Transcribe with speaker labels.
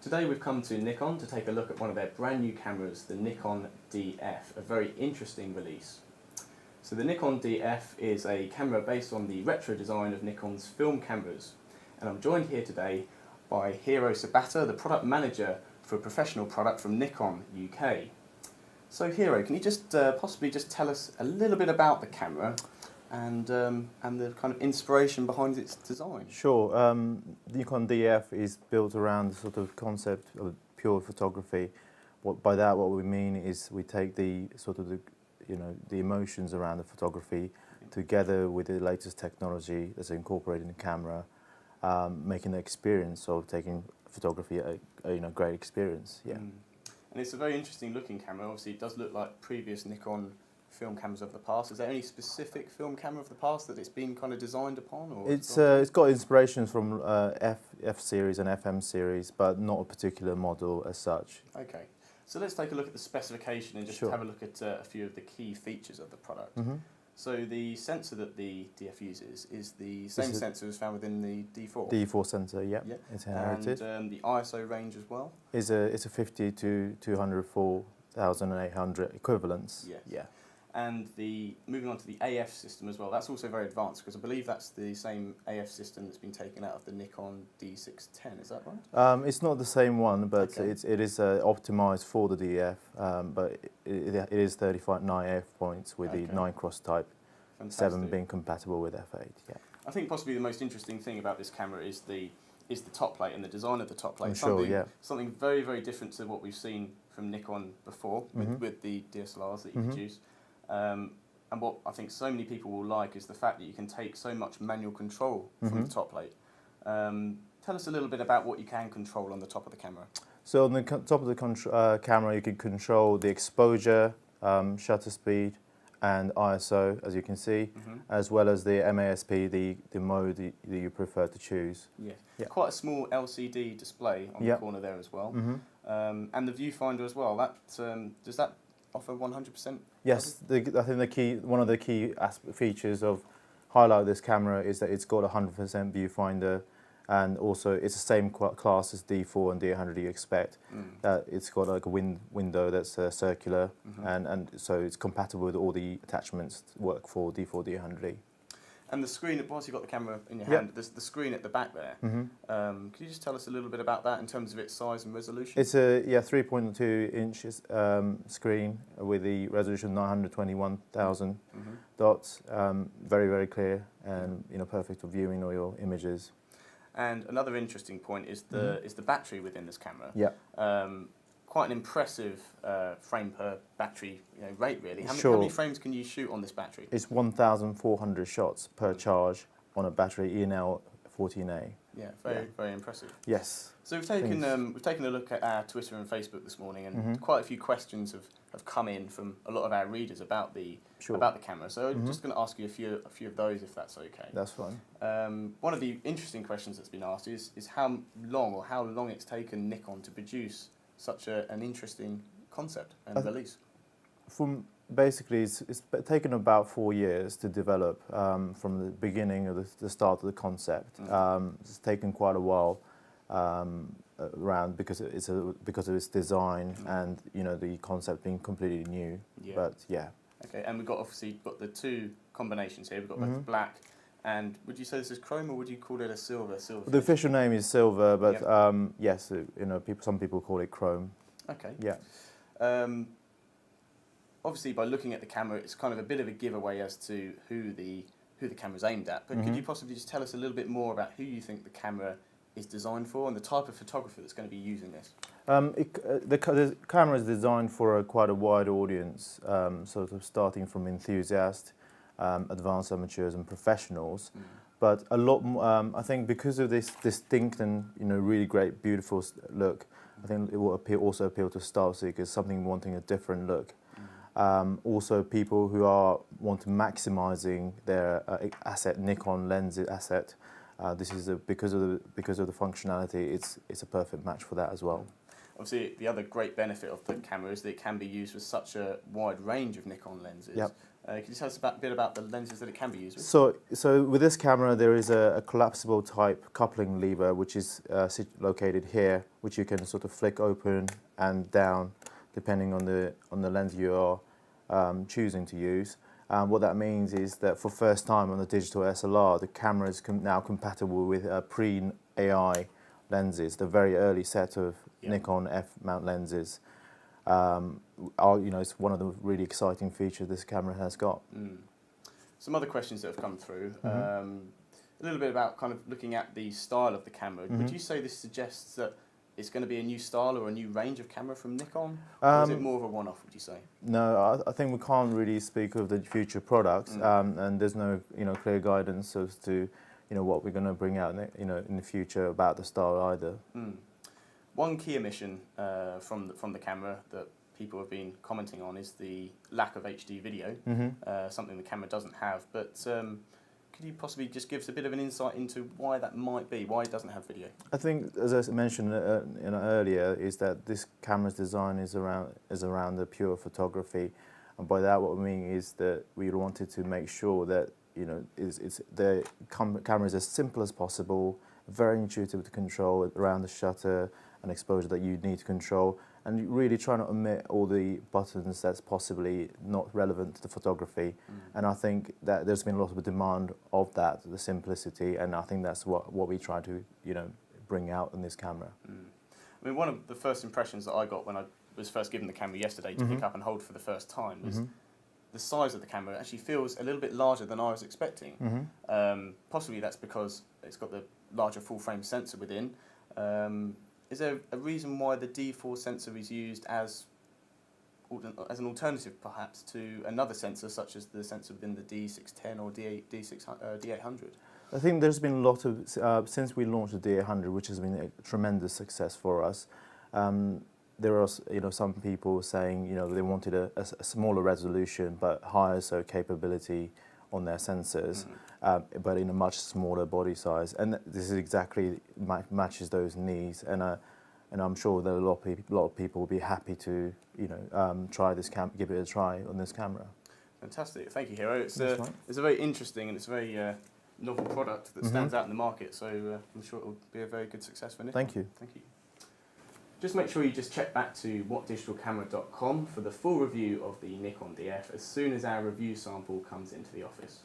Speaker 1: Today we've come to Nikon to take a look at one of their brand new cameras, the Nikon DF, a very interesting release. So the Nikon DF is a camera based on the retro design of Nikon's film cameras. And I'm joined here today by Hiro Sabata, the product manager for a professional product from Nikon UK. So Hiro, can you just possibly just tell us a little bit about the camera and the kind of inspiration behind its design?
Speaker 2: Sure. The Nikon DF is built around the sort of concept of pure photography. What we mean is we take the emotions around the photography together with the latest technology that's incorporated in the camera, making the experience of taking photography a great experience. Yeah.
Speaker 1: And it's a very interesting looking camera. Obviously, it does look like previous Nikon film cameras of the past. Is there any specific film camera of the past that it's been kind of designed upon? Or
Speaker 2: it's got inspirations from F series and FM series, but not a particular model as such.
Speaker 1: Okay, so let's take a look at the specification and just have a look at a few of the key features of the product. So the sensor that the DF uses is the same sensor as found within the D4.
Speaker 2: D4 sensor, yeah. It's inherited.
Speaker 1: And the ISO range as well.
Speaker 2: It's a 50 to 204,800 equivalents.
Speaker 1: Yes.
Speaker 2: Yeah.
Speaker 1: And moving on to the AF system as well, that's also very advanced because I believe that's the same AF system that's been taken out of the Nikon D610, is that right?
Speaker 2: It's not the same one, but it is optimized for the DF, but it is 35 AF points with the 9x type.
Speaker 1: Fantastic.
Speaker 2: 7 being compatible with F8. Yeah.
Speaker 1: I think possibly the most interesting thing about this camera is the top plate and the design of the top plate. Something very, very different to what we've seen from Nikon before with the DSLRs that you produce. And what I think so many people will like is the fact that you can take so much manual control from the top plate. Tell us a little bit about what you can control on the top of the camera.
Speaker 2: So on the top of the camera, you can control the exposure, shutter speed, and ISO, as you can see, as well as the MASP, the mode that you prefer to choose.
Speaker 1: Yeah. Quite a small LCD display on the corner there as well. And the viewfinder as well. Does that offer 100%?
Speaker 2: Yes, I think one of the key features of highlight of this camera is that it's got a 100% viewfinder, and also it's the same class as D4 and D800 you expect. It's got like a window that's circular, and so it's compatible with all the attachments that work for D4, D800.
Speaker 1: And the screen, whilst you've got the camera in your hand, there's the screen at the back there. Can you just tell us a little bit about that in terms of its size and resolution?
Speaker 2: It's a 3.2 inches screen with the resolution 921,000 dots. Very, very clear and perfect for viewing all your images. And
Speaker 1: another interesting point is the battery within this camera.
Speaker 2: Yeah.
Speaker 1: Quite an impressive frame per battery rate, really. How many frames can you shoot on this battery?
Speaker 2: It's 1,400 shots per charge on a battery ENL 14A.
Speaker 1: Yeah, very impressive.
Speaker 2: Yes.
Speaker 1: So we've taken a look at our Twitter and Facebook this morning, and quite a few questions have come in from a lot of our readers about the camera. So I'm just going to ask you a few of those, if that's okay.
Speaker 2: That's fine.
Speaker 1: One of the interesting questions that's been asked is how long it's taken Nikon to produce such an interesting concept and release.
Speaker 2: Basically, it's taken about 4 years to develop from the beginning of the start of the concept. It's taken quite a while around because of its design and the concept being completely new.
Speaker 1: Yeah.
Speaker 2: But yeah.
Speaker 1: Okay, and we've got the two combinations here. We've got both black and would you say this is chrome or would you call it a silver?
Speaker 2: The official name is silver, but yes, some people call it chrome.
Speaker 1: Okay.
Speaker 2: Yeah.
Speaker 1: Obviously, by looking at the camera, it's kind of a bit of a giveaway as to who the camera's aimed at. But could you possibly just tell us a little bit more about who you think the camera is designed for and the type of photographer that's going to be using this?
Speaker 2: The camera is designed for quite a wide audience, sort of starting from enthusiasts, advanced amateurs and professionals. But a lot I think because of this distinct and really great, beautiful look, I think it will also appeal to style seekers, something wanting a different look. Also, people who want to maximising their Nikon lens asset. This is because of the functionality. It's a perfect match for that as well.
Speaker 1: Obviously, the other great benefit of the camera is that it can be used with such a wide range of Nikon lenses. Can you tell us a bit about the lenses that it can be used with?
Speaker 2: So with this camera, there is a collapsible type coupling lever, which is located here, which you can sort of flick open and down, depending on the lens you are choosing to use. What that means is that for first time on the digital SLR, the camera is now compatible with pre-AI lenses, the very early set of Nikon f-mount lenses. It's one of the really exciting features this camera has got.
Speaker 1: Some other questions that have come through. A little bit about kind of looking at the style of the camera. Would you say this suggests that it's going to be a new style or a new range of camera from Nikon? Or is it more of a one-off, would you say?
Speaker 2: No, I think we can't really speak of the future products, and there's no clear guidance as to what we're going to bring out in the future about the style either.
Speaker 1: One key omission from the camera that people have been commenting on is the lack of HD video, something the camera doesn't have. But could you possibly just give us a bit of an insight into why that might be, why it doesn't have video?
Speaker 2: I think, as I mentioned earlier, is that this camera's design is around the pure photography, and by that what we mean is that we wanted to make sure that the camera is as simple as possible, very intuitive to control around the shutter and exposure that you need to control, and really trying to omit all the buttons that's possibly not relevant to the photography. And I think that there's been a lot of demand of that, the simplicity, and I think that's what we try to bring out in this camera.
Speaker 1: I mean, one of the first impressions that I got when I was first given the camera yesterday to pick up and hold for the first time was the size of the camera actually feels a little bit larger than I was expecting. Possibly that's because it's got the larger full-frame sensor within. Is there a reason why the D4 sensor is used as an alternative, perhaps, to another sensor, such as the sensor within the D610 or D800?
Speaker 2: I think there's been a lot of, since we launched the D800, which has been a tremendous success for us, there are some people saying they wanted a smaller resolution but higher capability on their sensors, but in a much smaller body size, and this is exactly matches those needs, and I'm sure that a lot of people will be happy to try this give it a try on this camera.
Speaker 1: Fantastic, thank you, Hero. It's a very interesting and it's a very novel product that stands out in the market, so I'm sure it will be a very good success for Nikon.
Speaker 2: Thank you.
Speaker 1: Thank you. Just make sure you just check back to whatdigitalcamera.com for the full review of the Nikon DF as soon as our review sample comes into the office.